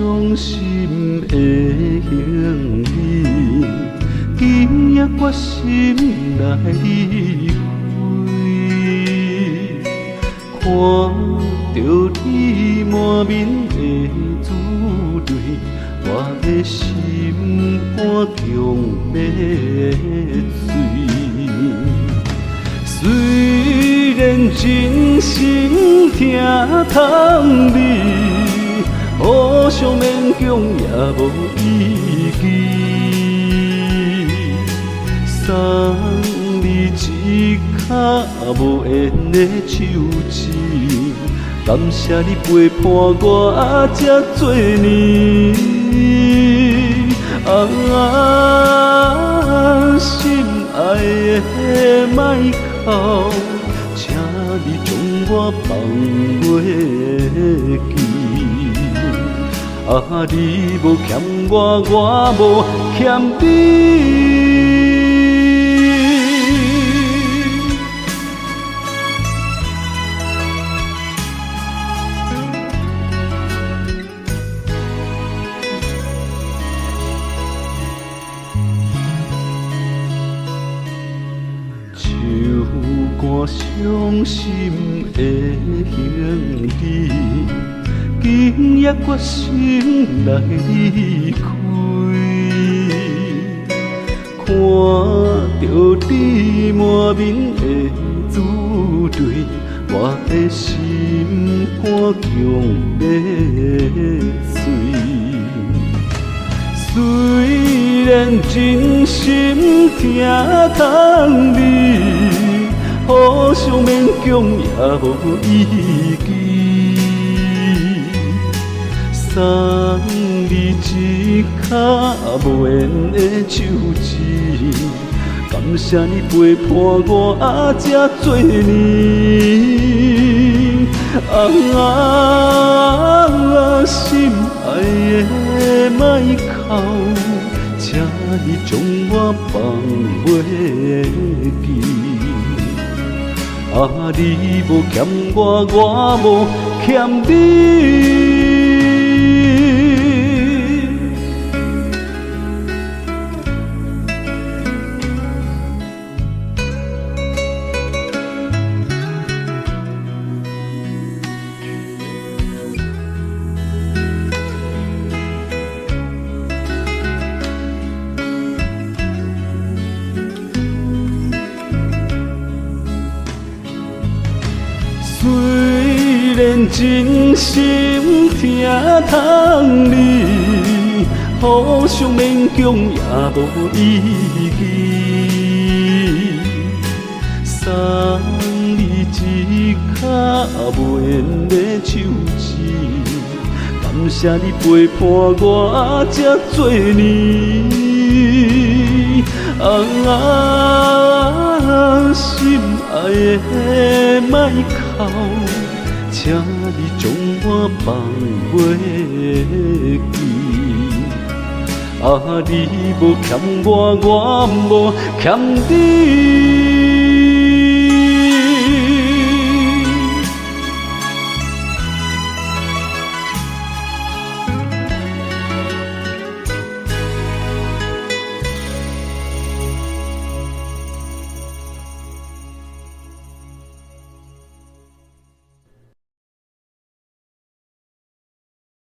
伤心的行李，今夜决心来离开。看着你满面的滋泪，我的心肝强要碎。虽然真心疼痛你，互相勉强也无意义。送你一脚无缘的手指，感谢你陪伴我这多年。心爱的莫哭，请你将我放袂记。你无欠我，我无欠你。我伤心的行李，今夜决心来离开。看着你满面的滋泪，我的心肝强要碎。虽然真心疼痛你，互相勉强也无意义。送你一脚无缘的手指，感谢你陪伴我这多年。心爱的莫哭，请你将我放袂记。你无欠我，我无欠你。虽然真心疼痛你，互相勉强也无意义。送你一脚无缘的手指，感谢你陪伴我这多年。心爱的莫哭，请你将我放袂记。你无欠我，我无欠你。